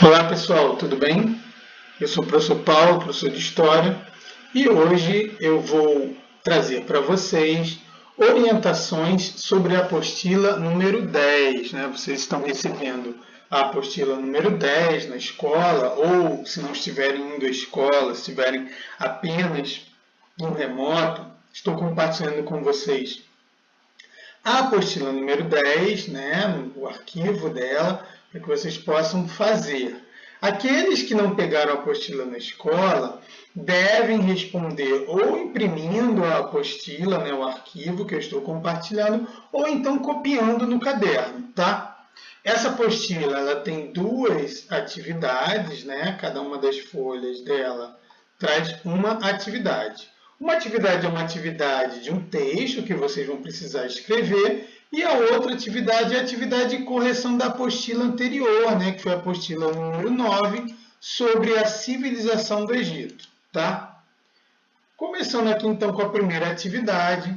Olá pessoal, tudo bem? Eu sou o professor Paulo, professor de História, e hoje eu vou trazer para vocês orientações sobre a apostila número 10. Vocês estão recebendo a apostila número 10 na escola, ou se não estiverem indo à escola, se estiverem apenas no remoto, estou compartilhando com vocês a apostila número 10, o arquivo dela, para que vocês possam fazer. Aqueles que não pegaram a apostila na escola devem responder ou imprimindo a apostila, o arquivo que eu estou compartilhando, ou então copiando no caderno, tá? Essa apostila ela tem duas atividades, cada uma das folhas dela traz uma atividade. Uma atividade é uma atividade de um texto que vocês vão precisar escrever, e a outra atividade é a atividade de correção da apostila anterior, que foi a apostila número 9, sobre a civilização do Egito. Tá? Começando aqui então com a primeira atividade.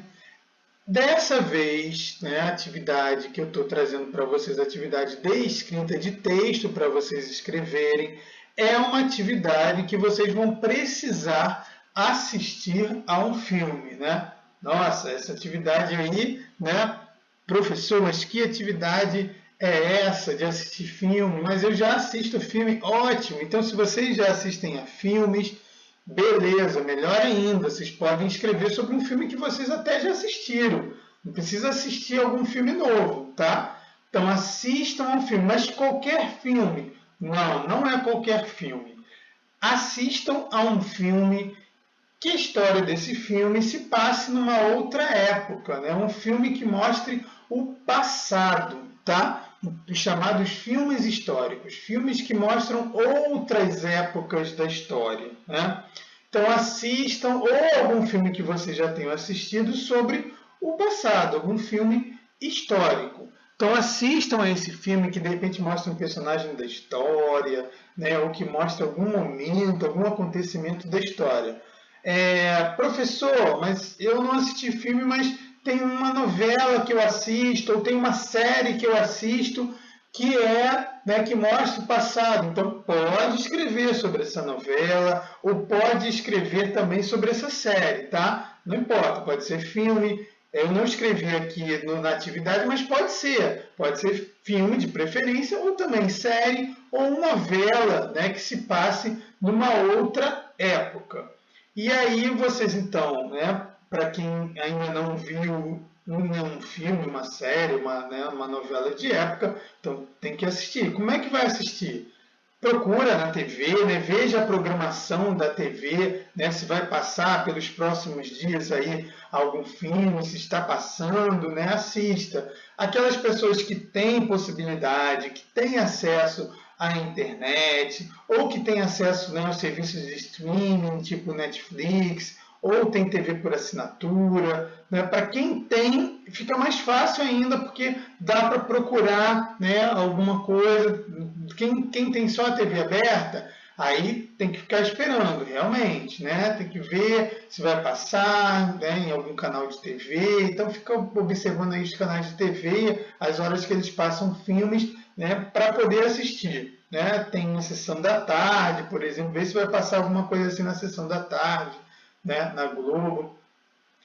Dessa vez, a atividade que eu estou trazendo para vocês, a atividade de escrita de texto para vocês escreverem, é uma atividade que vocês vão precisar assistir a um filme, Nossa, essa atividade aí, professor, mas que atividade é essa de assistir filme? Mas eu já assisto filme, ótimo. Então, se vocês já assistem a filmes, beleza, melhor ainda, vocês podem escrever sobre um filme que vocês até já assistiram. Não precisa assistir algum filme novo, tá? Então, assistam a um filme, mas qualquer filme. Não, não é qualquer filme. Assistam a um filme que a história desse filme se passe numa outra época, Um filme que mostre o passado, tá? Os chamados filmes históricos, filmes que mostram outras épocas da história, Então assistam ou algum filme que vocês já tenham assistido sobre o passado, algum filme histórico. Então assistam a esse filme que de repente mostra um personagem da história, ou que mostra algum momento, algum acontecimento da história. Professor, mas eu não assisti filme, mas tem uma novela que eu assisto, ou tem uma série que eu assisto que mostra o passado. Então, pode escrever sobre essa novela, ou pode escrever também sobre essa série, tá? Não importa, pode ser filme. Eu não escrevi aqui na atividade, mas pode ser. Pode ser filme de preferência, ou também série, ou novela, que se passe numa outra época. E aí vocês, então, para quem ainda não viu um filme, uma série, uma novela de época, então tem que assistir. Como é que vai assistir? Procura na TV, veja a programação da TV, se vai passar pelos próximos dias aí algum filme, se está passando, assista. Aquelas pessoas que têm possibilidade, que têm acesso à internet, ou que têm acesso aos serviços de streaming, tipo Netflix, ou tem TV por assinatura. Para quem tem, fica mais fácil ainda, porque dá para procurar alguma coisa. Quem tem só a TV aberta, aí tem que ficar esperando, realmente. Tem que ver se vai passar em algum canal de TV. Então, fica observando aí os canais de TV, as horas que eles passam filmes, para poder assistir. Tem uma sessão da tarde, por exemplo, ver se vai passar alguma coisa assim na sessão da tarde, na Globo,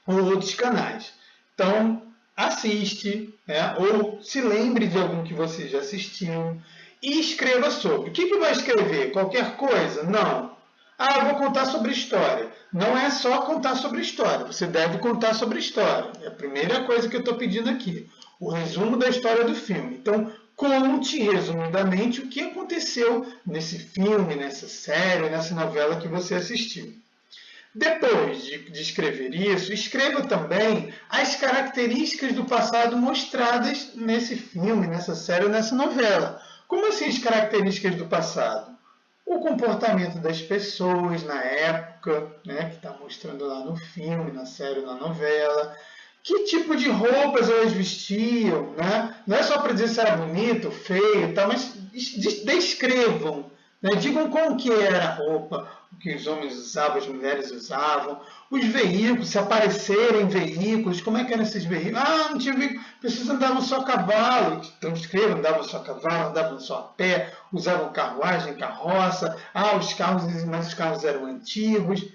ou outros canais. Então, assiste, ou se lembre de algum que você já assistiu, e escreva sobre. O que vai escrever? Qualquer coisa? Não. Eu vou contar sobre história. Não é só contar sobre história. Você deve contar sobre história. É a primeira coisa que eu estou pedindo aqui. O resumo da história do filme. Então, conte resumidamente o que aconteceu nesse filme, nessa série, nessa novela que você assistiu. Depois de escrever isso, escreva também as características do passado mostradas nesse filme, nessa série ou nessa novela. Como assim as características do passado? O comportamento das pessoas na época, que está mostrando lá no filme, na série ou na novela. Que tipo de roupas elas vestiam, Não é só para dizer se era bonito, feio, mas descrevam. Digam como que era a roupa, o que os homens usavam, as mulheres usavam, os veículos, se aparecerem veículos, como é que eram esses veículos? Ah, não tinha veículo, pessoas andavam só a cavalo, então escrevam, andavam só a cavalo, andavam só a pé, usavam carruagem, carroça, os carros, mas os carros eram antigos.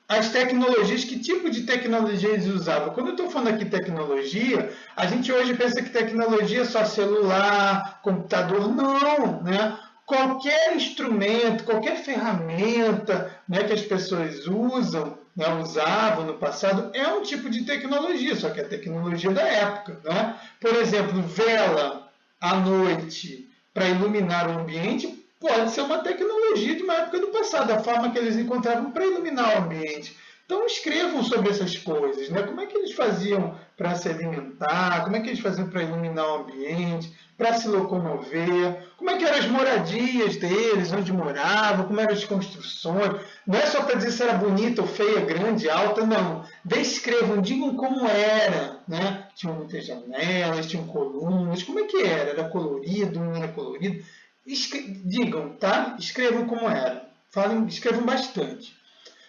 As tecnologias, que tipo de tecnologia eles usavam? Quando eu estou falando aqui tecnologia, a gente hoje pensa que tecnologia é só celular, computador. Não, né? Qualquer instrumento, qualquer ferramenta, né, que as pessoas usam, né, usavam no passado, é um tipo de tecnologia, só que é a tecnologia da época. Né? Por exemplo, vela à noite para iluminar o ambiente pode ser uma tecnologia de uma época do passado, a forma que eles encontravam para iluminar o ambiente. Então escrevam sobre essas coisas, né? Como é que eles faziam para se alimentar, como é que eles faziam para iluminar o ambiente, para se locomover, como é que eram as moradias deles, onde moravam, como eram as construções. Não é só para dizer se era bonita ou feia, grande, alta, não. Descrevam, digam como era, né? Tinham muitas janelas, tinham colunas, como é que era? Era colorido, não era colorido? Digam, tá? Escrevam como era. Falem, escrevam bastante.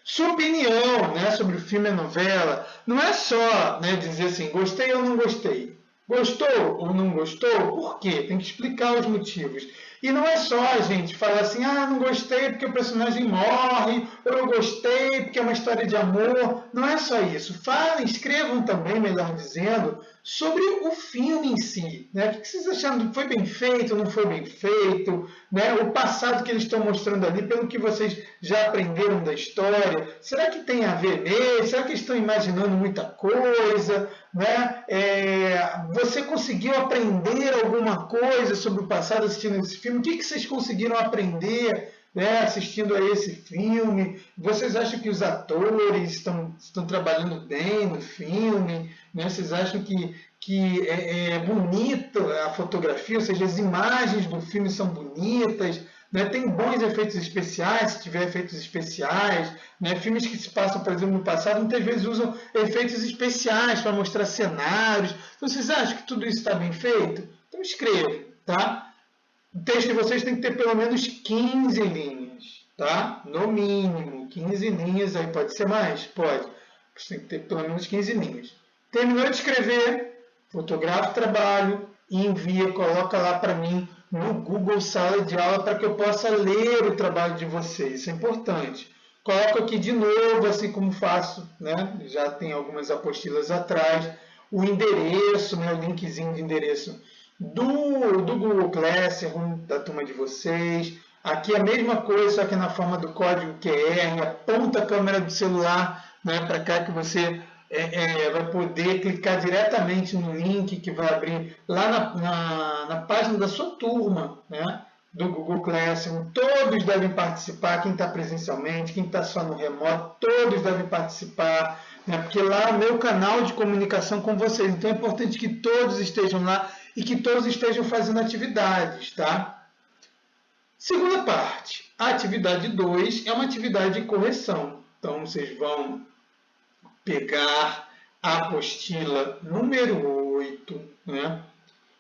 Sua opinião, né, sobre o filme e a novela não é só, né, dizer assim, gostei ou não gostei. Gostou ou não gostou? Por quê? Tem que explicar os motivos. E não é só a gente falar assim, não gostei porque o personagem morre, ou eu gostei porque é uma história de amor. Não é só isso. Falem, escrevam também, melhor dizendo, sobre o filme em si. Né? O que vocês acharam? Foi bem feito, não foi bem feito? Né? O passado que eles estão mostrando ali, pelo que vocês já aprenderam da história, será que tem a ver mesmo? Será que eles estão imaginando muita coisa? Né? Você conseguiu aprender alguma coisa sobre o passado assistindo esse filme? O que vocês conseguiram aprender, né, assistindo a esse filme? Vocês acham que os atores estão trabalhando bem no filme? Né? Vocês acham que é bonita a fotografia, ou seja, as imagens do filme são bonitas? Né? Tem bons efeitos especiais, se tiver efeitos especiais. Né? Filmes que se passam, por exemplo, no passado, muitas vezes usam efeitos especiais para mostrar cenários. Então, vocês acham que tudo isso está bem feito? Então, escrevam, tá? O texto de vocês tem que ter pelo menos 15 linhas, tá? No mínimo, 15 linhas, aí pode ser mais? Pode. Você tem que ter pelo menos 15 linhas. Terminou de escrever, fotografa o trabalho e envia, coloca lá para mim no Google Sala de Aula para que eu possa ler o trabalho de vocês. Isso é importante. Coloco aqui de novo, assim como faço, né? Já tem algumas apostilas atrás, o endereço, né? O linkzinho de endereço do Google Classroom, da turma de vocês. Aqui a mesma coisa, só que na forma do código QR, aponta a câmera do celular, né, para cá que você vai poder clicar diretamente no link que vai abrir lá na página da sua turma, né, do Google Classroom. Todos devem participar, quem está presencialmente, quem está só no remoto, todos devem participar, né, porque lá é o meu canal de comunicação com vocês. Então é importante que todos estejam lá e que todos estejam fazendo atividades, tá? Segunda parte, a atividade 2 é uma atividade de correção. Então, vocês vão pegar a apostila número 8, né?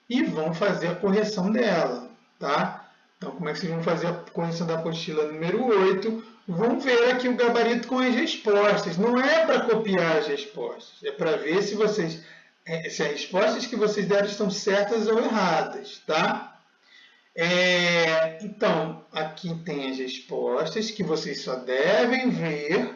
E vão fazer a correção dela, tá? Então, como é que vocês vão fazer a correção da apostila número 8? Vão ver aqui o gabarito com as respostas. Não é para copiar as respostas, é para ver se as respostas que vocês deram estão certas ou erradas, tá? Então, aqui tem as respostas que vocês só devem ver,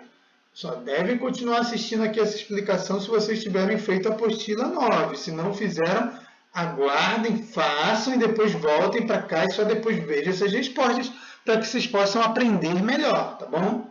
só devem continuar assistindo aqui essa explicação se vocês tiverem feito a apostila 9. Se não fizeram, aguardem, façam e depois voltem para cá e só depois vejam essas respostas para que vocês possam aprender melhor, tá bom?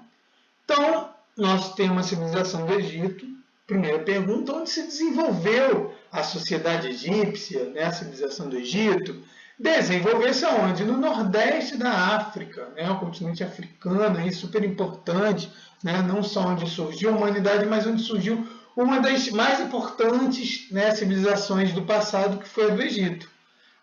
Então, nós temos uma civilização do Egito. Primeira pergunta, onde se desenvolveu a sociedade egípcia, né, a civilização do Egito? Desenvolver-se aonde? No Nordeste da África, né, o continente africano, aí, super importante, né, não só onde surgiu a humanidade, mas onde surgiu uma das mais importantes, né, civilizações do passado, que foi a do Egito.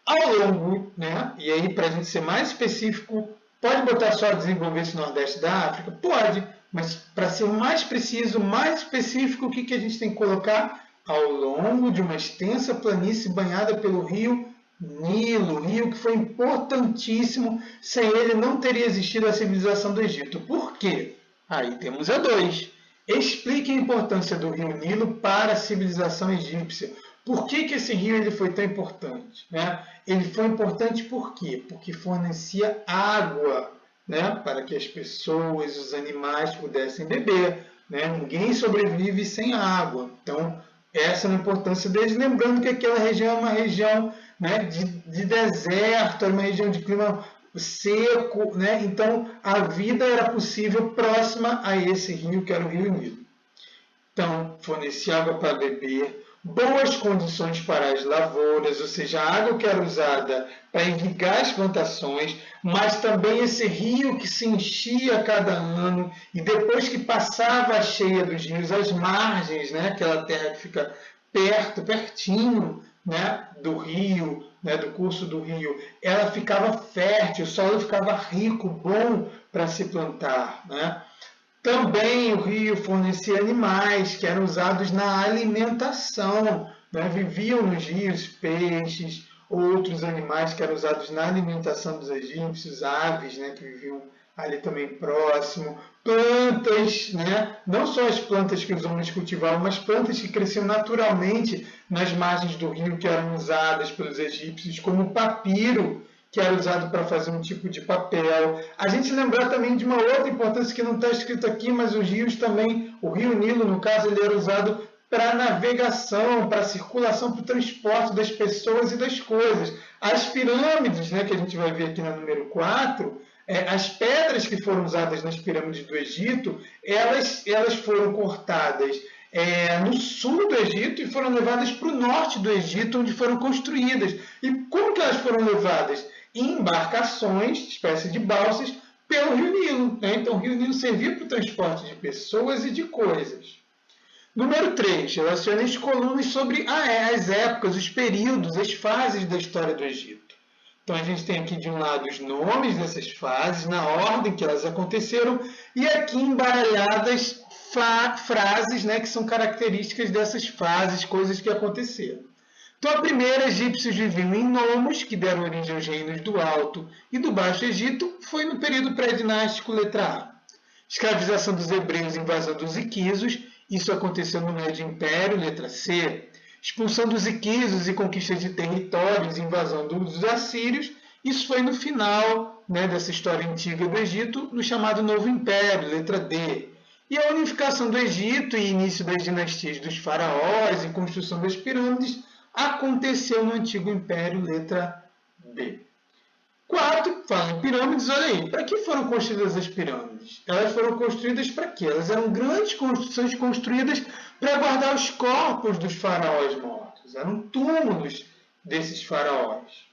Ao longo, né, e aí para a gente ser mais específico, pode botar só desenvolver-se no Nordeste da África? Pode, mas para ser mais preciso, mais específico, o que a gente tem que colocar? Ao longo de uma extensa planície banhada pelo rio Nilo, rio que foi importantíssimo, sem ele não teria existido a civilização do Egito. Por quê? Aí temos a 2. Explique a importância do rio Nilo para a civilização egípcia. Por que esse rio ele foi tão importante? Né? Ele foi importante por quê? Porque fornecia água, né? Para que as pessoas, os animais pudessem beber. Né? Ninguém sobrevive sem água. Então, essa é a importância deles, lembrando que aquela região é uma região, né, de deserto, era uma região de clima seco, né? Então a vida era possível próxima a esse rio, que era o Rio Nilo. Então, fornecia água para beber, boas condições para as lavouras, ou seja, a água que era usada para irrigar as plantações, mas também esse rio que se enchia a cada ano, e depois que passava a cheia dos rios, as margens, né, aquela terra que fica pertinho, né, do rio, né, do curso do rio, ela ficava fértil, o solo ficava rico, bom para se plantar, né? Também o rio fornecia animais que eram usados na alimentação, né? Viviam nos rios peixes, outros animais que eram usados na alimentação dos egípcios, aves, né? Que viviam ali também próximo, plantas, né? Não só as plantas que os homens cultivavam, mas plantas que cresciam naturalmente nas margens do rio, que eram usadas pelos egípcios, como o papiro, que era usado para fazer um tipo de papel. A gente lembrar também de uma outra importância que não está escrito aqui, mas os rios também, o rio Nilo, no caso, ele era usado para navegação, para circulação, para o transporte das pessoas e das coisas. As pirâmides, né, que a gente vai ver aqui na número 4, as pedras que foram usadas nas pirâmides do Egito, elas foram cortadas no sul do Egito e foram levadas para o norte do Egito, onde foram construídas. E como que elas foram levadas? Em embarcações, espécie de balsas, pelo Rio Nilo. Né? Então, o Rio Nilo servia para o transporte de pessoas e de coisas. Número 3, relaciona as colunas sobre as épocas, os períodos, as fases da história do Egito. Então, a gente tem aqui, de um lado, os nomes dessas fases, na ordem que elas aconteceram, e aqui embaralhadas frases, né, que são características dessas fases, coisas que aconteceram. Então, a primeira, egípcios viviam em nomos, que deram origem aos reinos do Alto e do Baixo Egito, foi no período pré-dinástico, letra A. Escravização dos hebreus e invasão dos iquisos, isso aconteceu no Médio Império, letra C. Expulsão dos iquisos e conquista de territórios e invasão dos assírios, isso foi no final, né, dessa história antiga do Egito, no chamado Novo Império, letra D. E a unificação do Egito e início das dinastias dos faraós e construção das pirâmides aconteceu no Antigo Império, letra B. 4, fala em pirâmides, olha aí, para que foram construídas as pirâmides? Elas foram construídas para quê? Elas eram grandes construções construídas para guardar os corpos dos faraós mortos. Eram túmulos desses faraós.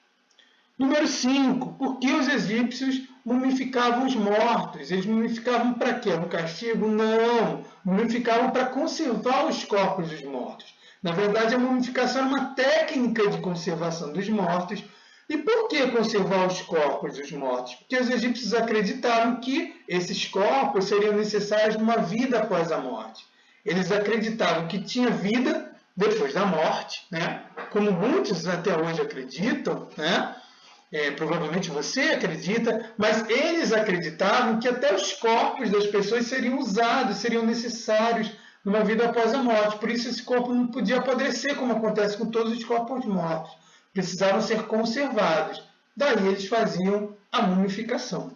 Número 5, por que os egípcios mumificavam os mortos? Eles mumificavam para quê? No castigo? Não, mumificavam para conservar os corpos dos mortos. Na verdade, a mumificação era uma técnica de conservação dos mortos. E por que conservar os corpos dos mortos? Porque os egípcios acreditavam que esses corpos seriam necessários numa vida após a morte. Eles acreditavam que tinha vida depois da morte, né? Como muitos até hoje acreditam, né? Provavelmente você acredita, mas eles acreditavam que até os corpos das pessoas seriam usados, seriam necessários numa vida após a morte. Por isso esse corpo não podia apodrecer, como acontece com todos os corpos mortos. Precisavam ser conservados. Daí eles faziam a mumificação.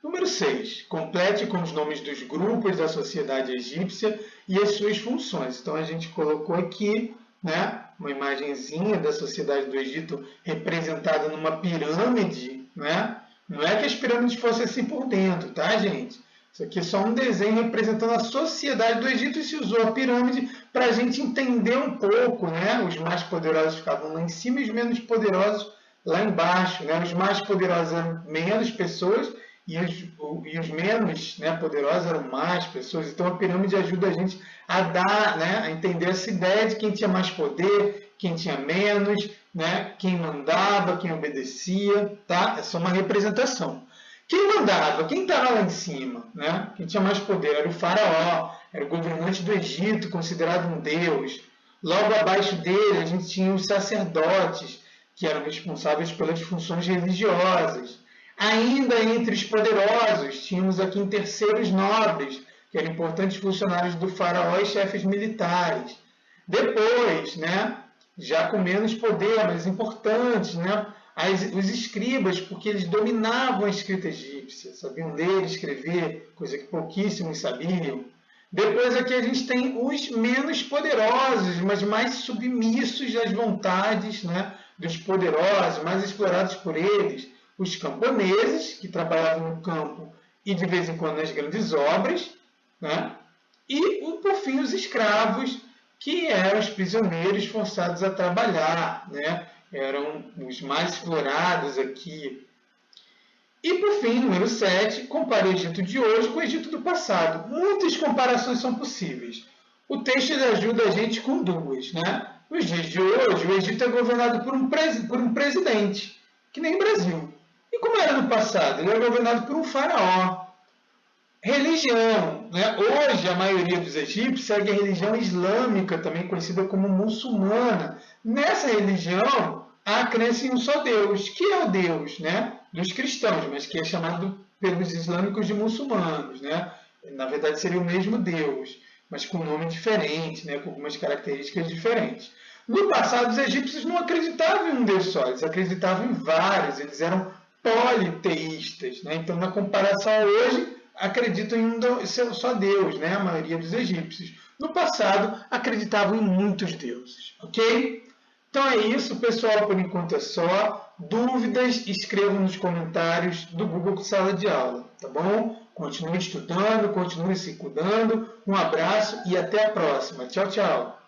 Número 6. Complete com os nomes dos grupos da sociedade egípcia e as suas funções. Então a gente colocou aqui, né, uma imagenzinha da sociedade do Egito representada numa pirâmide. Né? Não é que as pirâmides fossem assim por dentro, tá, gente? Isso aqui é só um desenho representando a sociedade do Egito e se usou a pirâmide para a gente entender um pouco, né? Os mais poderosos ficavam lá em cima e os menos poderosos lá embaixo, né? Os mais poderosos eram menos pessoas e os menos, né, poderosos eram mais pessoas. Então a pirâmide ajuda a gente a dar, né, a entender essa ideia de quem tinha mais poder, quem tinha menos, né? Quem mandava, quem obedecia, tá? Essa é uma representação. Quem mandava? Quem estava lá em cima? Né? Quem tinha mais poder? Era o faraó, era o governante do Egito, considerado um deus. Logo abaixo dele, a gente tinha os sacerdotes, que eram responsáveis pelas funções religiosas. Ainda entre os poderosos, tínhamos aqui em terceiros nobres, que eram importantes funcionários do faraó e chefes militares. Depois, já com menos poder, mas importantes, os escribas, porque eles dominavam a escrita egípcia, sabiam ler e escrever, coisa que pouquíssimos sabiam. Depois aqui a gente tem os menos poderosos, mas mais submissos às vontades dos poderosos, mais explorados por eles. Os camponeses, que trabalhavam no campo e de vez em quando nas grandes obras, e, por fim, os escravos, que eram os prisioneiros forçados a trabalhar, eram os mais explorados aqui. E, por fim, número 7, compare o Egito de hoje com o Egito do passado. Muitas comparações são possíveis. O texto ajuda a gente com duas. Nos dias de hoje, o Egito é governado por um presidente, que nem o Brasil. E como era no passado? Ele era governado por um faraó. Religião. Hoje, a maioria dos egípcios segue a religião islâmica, também conhecida como muçulmana. Nessa religião, há a crença em um só Deus, que é o Deus dos cristãos, mas que é chamado pelos islâmicos de muçulmanos. Na verdade, seria o mesmo Deus, mas com um nome diferente, com algumas características diferentes. No passado, os egípcios não acreditavam em um Deus só, eles acreditavam em vários, eles eram politeístas. Então, na comparação a hoje, acreditam em um só Deus, a maioria dos egípcios. No passado, acreditavam em muitos deuses, ok? Então é isso, pessoal, por enquanto é só. Dúvidas, escrevam nos comentários do Google Sala de Aula, tá bom? Continue estudando, continue se cuidando. Um abraço e até a próxima. Tchau, tchau!